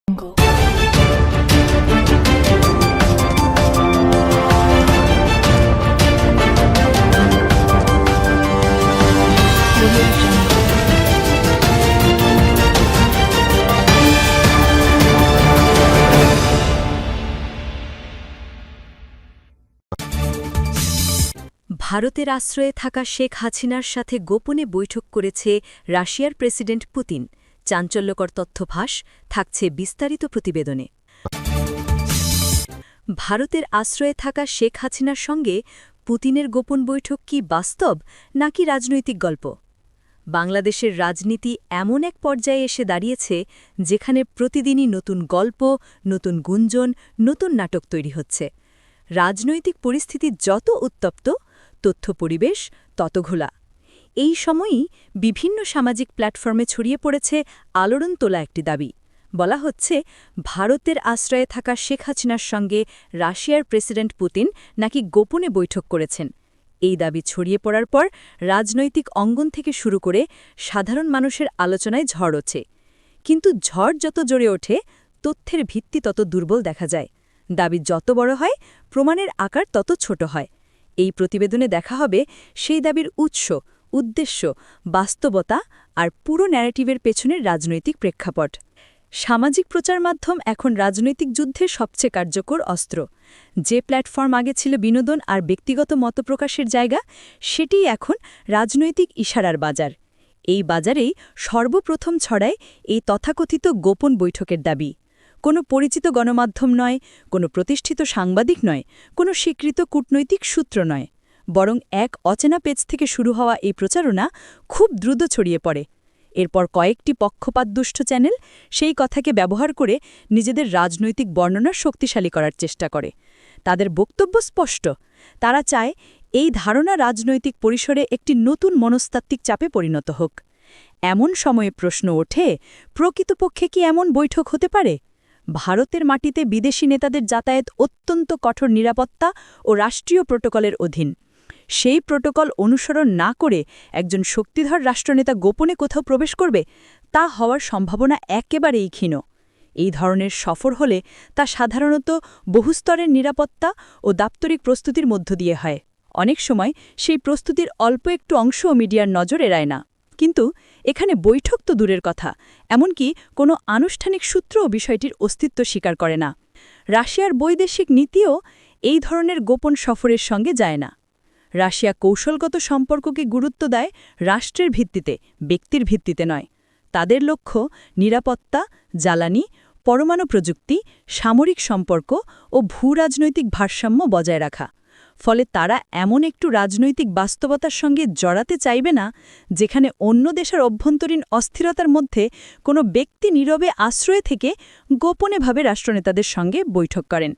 Jungle. Audio Jungle. ভারতের আশ্রয়ে থাকা শেখ হাসিনার সাথে গোপনে বৈঠক করেছে রাশিয়ার প্রেসিডেন্ট পুতিন। চাঞ্চল্যকর তথ্য ফাঁস, থাকছে বিস্তারিত প্রতিবেদনে। ভারতের আশ্রয়ে থাকা শেখ হাসিনার সঙ্গে পুতিনের গোপন বৈঠক কি বাস্তব নাকি রাজনৈতিক গল্প? বাংলাদেশের রাজনীতি এমন এক পর্যায়ে এসে দাঁড়িয়েছে যেখানে প্রতিদিনই নতুন গল্প, নতুন গুঞ্জন, নতুন নাটক তৈরি হচ্ছে। রাজনৈতিক পরিস্থিতি যত উত্তপ্ত, তথ্য পরিবেশ তত ঘোলা। এই সময়ই বিভিন্ন সামাজিক প্ল্যাটফর্মে ছড়িয়ে পড়েছে আলোড়ন তোলা একটি দাবি। বলা হচ্ছে, ভারতের আশ্রয়ে থাকা শেখ হাসিনার সঙ্গে রাশিয়ার প্রেসিডেন্ট পুতিন নাকি গোপনে বৈঠক করেছেন। এই দাবি ছড়িয়ে পড়ার পর রাজনৈতিক অঙ্গন থেকে শুরু করে সাধারণ মানুষের আলোচনায় ঝড় ওঠে। কিন্তু ঝড় যত জোরে ওঠে, তথ্যের ভিত্তি তত দুর্বল দেখা যায়। দাবি যত বড় হয়, প্রমাণের আকার তত ছোট হয়। এই প্রতিবেদনে দেখা হবে সেই দাবির উৎস, উদ্দেশ্য, বাস্তবতা আর পুরো ন্যারেটিভের পেছনের রাজনৈতিক প্রেক্ষাপট। সামাজিক প্রচার মাধ্যম এখন রাজনৈতিক যুদ্ধের সবচেয়ে কার্যকর অস্ত্র। যে প্ল্যাটফর্ম আগে ছিল বিনোদন আর ব্যক্তিগত মতপ্রকাশের জায়গা, সেটিই এখন রাজনৈতিক ইশারার বাজার। এই বাজারেই সর্বপ্রথম ছড়ায় এই তথাকথিত গোপন বৈঠকের দাবি। কোনো পরিচিত গণমাধ্যম নয়, কোনো প্রতিষ্ঠিত সাংবাদিক নয়, কোনো স্বীকৃত কূটনৈতিক সূত্র নয়, বরং এক অচেনা পেজ থেকে শুরু হওয়া এই প্রচারণা খুব দ্রুত ছড়িয়ে পড়ে। এরপর কয়েকটি পক্ষপাতদুষ্ট চ্যানেল সেই কথাকে ব্যবহার করে নিজেদের রাজনৈতিক বর্ণনা শক্তিশালী করার চেষ্টা করে। তাদের বক্তব্য স্পষ্ট, তারা চায় এই ধারণা রাজনৈতিক পরিসরে একটি নতুন মনস্তাত্ত্বিক চাপে পরিণত হোক। এমন সময়ে প্রশ্ন ওঠে, প্রকৃতপক্ষে কি এমন বৈঠক হতে পারে? ভারতের মাটিতে বিদেশি নেতাদের যাতায়াত অত্যন্ত কঠোর নিরাপত্তা ও রাষ্ট্রীয় প্রোটোকলের অধীন। সেই প্রোটোকল অনুসরণ না করে একজন শক্তিধর রাষ্ট্রনেতা গোপনে কোথাও প্রবেশ করবে, তা হওয়ার সম্ভাবনা একেবারেই ক্ষীণ। এই ধরনের সফর হলে তা সাধারণত বহুস্তরের নিরাপত্তা ও দাপ্তরিক প্রস্তুতির মধ্য দিয়ে হয়। অনেক সময় সেই প্রস্তুতির অল্প একটু অংশও মিডিয়ার নজর এড়ায় না। কিন্তু এখানে বৈঠক তো দূরের কথা, এমনকি কোনো আনুষ্ঠানিক সূত্রও বিষয়টির অস্তিত্ব স্বীকার করে না। রাশিয়ার বৈদেশিক নীতিও এই ধরনের গোপন সফরের সঙ্গে যায় না। রাশিয়া কৌশলগত সম্পর্ককে গুরুত্ব দেয় রাষ্ট্রের ভিত্তিতে, ব্যক্তির ভিত্তিতে নয়। তাদের লক্ষ্য নিরাপত্তা, জ্বালানি, পরমাণু প্রযুক্তি, সামরিক সম্পর্ক ও ভূরাজনৈতিক ভারসাম্য বজায় রাখা। ফলে তারা এমন একটু রাজনৈতিক বাস্তবতার সঙ্গে জড়াতে চাইবে না, যেখানে অন্য দেশের অভ্যন্তরীণ অস্থিরতার মধ্যে কোনো ব্যক্তি নীরবে আশ্রয়ে থেকে গোপনেভাবে রাষ্ট্রনেতাদের সঙ্গে বৈঠক করেন।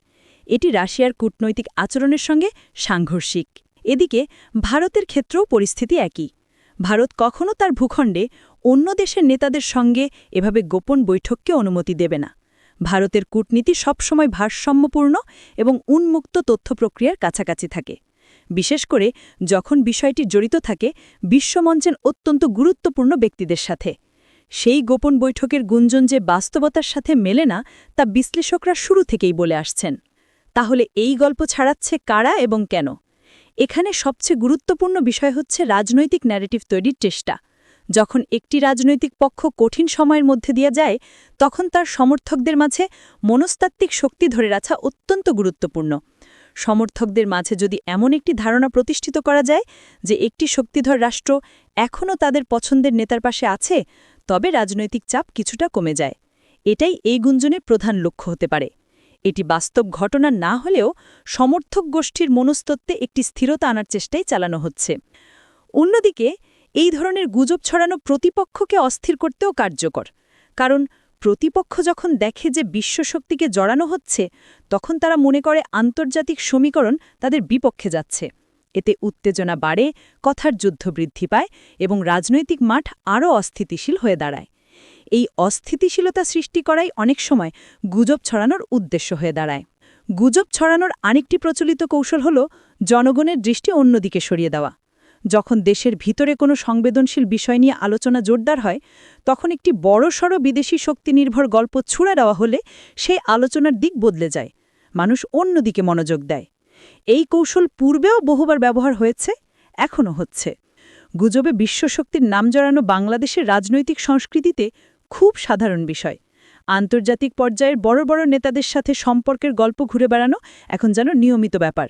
এটি রাশিয়ার কূটনৈতিক আচরণের সঙ্গে সাংঘর্ষিক। এদিকে ভারতের ক্ষেত্রেও পরিস্থিতি একই। ভারত কখনও তার ভূখণ্ডে অন্য দেশের নেতাদের সঙ্গে এভাবে গোপন বৈঠককে অনুমতি দেবে না। ভারতের কূটনীতি সবসময় ভারসাম্যপূর্ণ এবং উন্মুক্ত তথ্য প্রক্রিয়ার কাছাকাছি থাকে। বিশেষ করে যখন বিষয়টি জড়িত থাকে বিশ্বমঞ্চের অত্যন্ত গুরুত্বপূর্ণ ব্যক্তিদের সাথে। সেই গোপন বৈঠকের গুঞ্জন যে বাস্তবতার সাথে মেলে না, তা বিশ্লেষকরা শুরু থেকেই বলে আসছেন। তাহলে এই গল্প ছাড়াচ্ছে কারা এবং কেন? এখানে সবচেয়ে গুরুত্বপূর্ণ বিষয় হচ্ছে রাজনৈতিক ন্যারেটিভ তৈরির চেষ্টা। যখন একটি রাজনৈতিক পক্ষ কঠিন সময়ের মধ্যে দিয়ে যায়, তখন তার সমর্থকদের মাঝে মনস্তাত্ত্বিক শক্তি ধরে রাখা অত্যন্ত গুরুত্বপূর্ণ। সমর্থকদের মাঝে যদি এমন একটি ধারণা প্রতিষ্ঠিত করা যায় যে একটি শক্তিধর রাষ্ট্র এখনও তাদের পছন্দের নেতার পাশে আছে, তবে রাজনৈতিক চাপ কিছুটা কমে যায়। এটাই এই গুঞ্জনের প্রধান লক্ষ্য হতে পারে। এটি বাস্তব ঘটনা না হলেও সমর্থক গোষ্ঠীর মনস্তত্ত্বে একটি স্থিরতা আনার চেষ্টাই চালানো হচ্ছে। অন্যদিকে এই ধরনের গুজব ছড়ানো প্রতিপক্ষকে অস্থির করতেও কার্যকর। কারণ প্রতিপক্ষ যখন দেখে যে বিশ্বশক্তিকে জড়ানো হচ্ছে, তখন তারা মনে করে আন্তর্জাতিক সমীকরণ তাদের বিপক্ষে যাচ্ছে। এতে উত্তেজনা বাড়ে, কথার যুদ্ধ বৃদ্ধি পায় এবং রাজনৈতিক মাঠ আরও অস্থিতিশীল হয়ে দাঁড়ায়। এই অস্থিতিশীলতা সৃষ্টি করাই অনেক সময় গুজব ছড়ানোর উদ্দেশ্য হয়ে দাঁড়ায়। গুজব ছড়ানোর আরেকটি প্রচলিত কৌশল হল জনগণের দৃষ্টি অন্যদিকে সরিয়ে দেওয়া। যখন দেশের ভিতরে কোনো সংবেদনশীল বিষয় নিয়ে আলোচনা জোরদার হয় তখন একটি বড়সড় বিদেশি শক্তি নির্ভর গল্প ছুড়ে দেওয়া হলে সেই আলোচনার দিক বদলে যায়, মানুষ অন্যদিকে মনোযোগ দেয়। এই কৌশল পূর্বেও বহুবার ব্যবহার হয়েছে, এখনও হচ্ছে। গুজবে বিশ্বশক্তির নাম জড়ানো বাংলাদেশের রাজনৈতিক সংস্কৃতিতে খুব সাধারণ বিষয়। আন্তর্জাতিক পর্যায়ের বড় বড় নেতাদের সাথে সম্পর্কের গল্প ঘুরে বেড়ানো এখন যেন নিয়মিত ব্যাপার।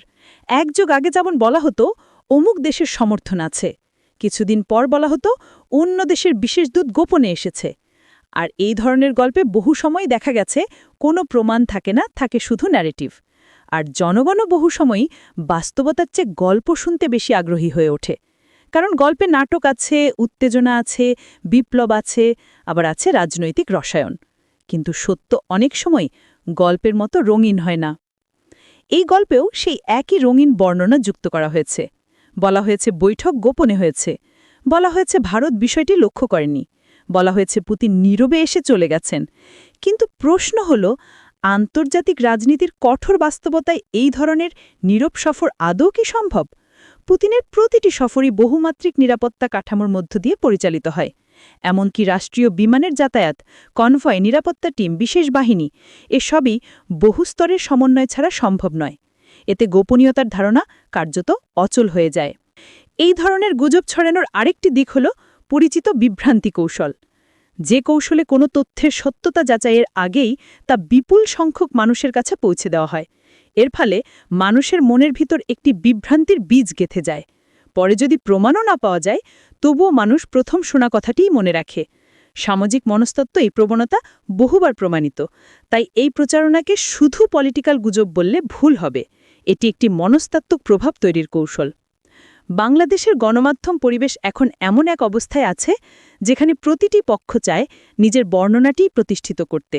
এক যুগ আগে যেমন বলা হতো অমুক দেশের সমর্থন আছে, কিছুদিন পর বলা হতো অন্য দেশের বিশেষ দূত গোপনে এসেছে। আর এই ধরনের গল্পে বহু সময় দেখা গেছে কোনো প্রমাণ থাকে না, থাকে শুধু ন্যারেটিভ। আর জনগণও বহু সময়ই বাস্তবতার চেয়ে গল্প শুনতে বেশি আগ্রহী হয়ে ওঠে। কারণ গল্পে নাটক আছে, উত্তেজনা আছে, বিপ্লব আছে, আবার আছে রাজনৈতিক রসায়ন। কিন্তু সত্য অনেক সময় গল্পের মতো রঙিন হয় না। এই গল্পেও সেই একই রঙিন বর্ণনা যুক্ত করা হয়েছে। বলা হয়েছে বৈঠক গোপনে হয়েছে, বলা হয়েছে ভারত বিষয়টি লক্ষ্য করেনি, বলা হয়েছে পুতিন নীরবে এসে চলে গেছেন। কিন্তু প্রশ্ন হল, আন্তর্জাতিক রাজনীতির কঠোর বাস্তবতায় এই ধরনের নীরব সফর আদৌ কি সম্ভব? পুতিনের প্রতিটি সফরই বহুমাত্রিক নিরাপত্তা কাঠামোর মধ্য দিয়ে পরিচালিত হয়। এমনকি রাষ্ট্রীয় বিমানের যাতায়াত, কনভয়, নিরাপত্তা টিম, বিশেষ বাহিনী এসবই বহুস্তরের সমন্বয় ছাড়া সম্ভব নয়। এতে গোপনীয়তার ধারণা কার্যত অচল হয়ে যায়। এই ধরনের গুজব ছড়ানোর আরেকটি দিক হল পরিচিত বিভ্রান্তি কৌশল। যে কৌশলে কোনো তথ্যের সত্যতা যাচাইয়ের আগেই তা বিপুল সংখ্যক মানুষের কাছে পৌঁছে দেওয়া হয়। এর ফলে মানুষের মনের ভিতর একটি বিভ্রান্তির বীজ গেঁথে যায়। পরে যদি প্রমাণও না পাওয়া যায়, তবুও মানুষ প্রথম শোনা কথাটিই মনে রাখে। সামাজিক মনস্তত্ত্ব এই প্রবণতা বহুবার প্রমাণিত। তাই এই প্রচারণাকে শুধু পলিটিক্যাল গুজব বললে ভুল হবে। এটি একটি মনস্তাত্ত্বিক প্রভাব তৈরির কৌশল। বাংলাদেশের গণমাধ্যম পরিবেশ এখন এমন এক অবস্থায় আছে যেখানে প্রতিটি পক্ষ চায় নিজের বর্ণনাটিই প্রতিষ্ঠিত করতে।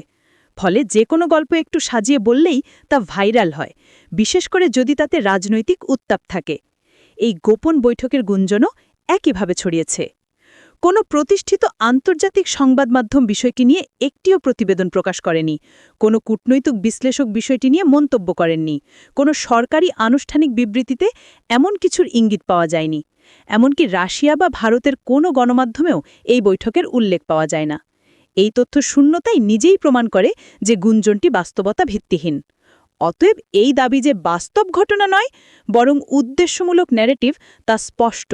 ফলে যে কোনো গল্প একটু সাজিয়ে বললেই তা ভাইরাল হয়, বিশেষ করে যদি তাতে রাজনৈতিক উত্তাপ থাকে। এই গোপন বৈঠকের গুঞ্জনও একইভাবে ছড়িয়েছে। কোনো প্রতিষ্ঠিত আন্তর্জাতিক সংবাদ মাধ্যম বিষয়টি নিয়ে একটিও প্রতিবেদন প্রকাশ করেনি, কোনো কূটনৈতিক বিশ্লেষক বিষয়টি নিয়ে মন্তব্য করেননি, কোনো সরকারি আনুষ্ঠানিক বিবৃতিতে এমন কিছুর ইঙ্গিত পাওয়া যায়নি। এমনকি রাশিয়া বা ভারতের কোনো গণমাধ্যমেও এই বৈঠকের উল্লেখ পাওয়া যায় না। এই তথ্য শূন্যতাই নিজেই প্রমাণ করে যে গুঞ্জনটি বাস্তবতা ভিত্তিহীন। অতএব এই দাবি যে বাস্তব ঘটনা নয়, বরং উদ্দেশ্যমূলক ন্যারেটিভ, তা স্পষ্ট।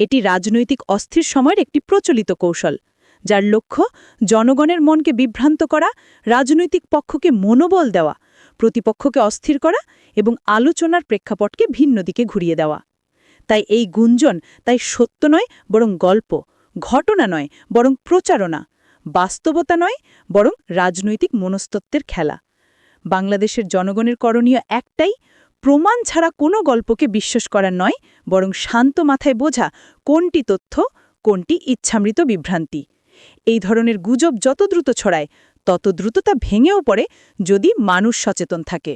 এটি রাজনৈতিক অস্থির সময়ের একটি প্রচলিত কৌশল, যার লক্ষ্য জনগণের মনকে বিভ্রান্ত করা, রাজনৈতিক পক্ষকে মনোবল দেওয়া, প্রতিপক্ষকে অস্থির করা এবং আলোচনার প্রেক্ষাপটকে ভিন্ন দিকে ঘুরিয়ে দেওয়া। তাই এই গুঞ্জন তাই সত্য নয় বরং গল্প, ঘটনা নয় বরং প্রচারণা, বাস্তবতা নয় বরং রাজনৈতিক মনস্তত্ত্বের খেলা। বাংলাদেশের জনগণের করণীয় একটাই, প্রমাণ ছাড়া কোনো গল্পকে বিশ্বাস করা নয়, বরং শান্ত মাথায় বোঝা কোনটি তথ্য, কোনটি ইচ্ছামৃত বিভ্রান্তি। এই ধরনের গুজব যত দ্রুত ছড়ায় তত দ্রুত তা ভেঙেও পড়ে, যদি মানুষ সচেতন থাকে।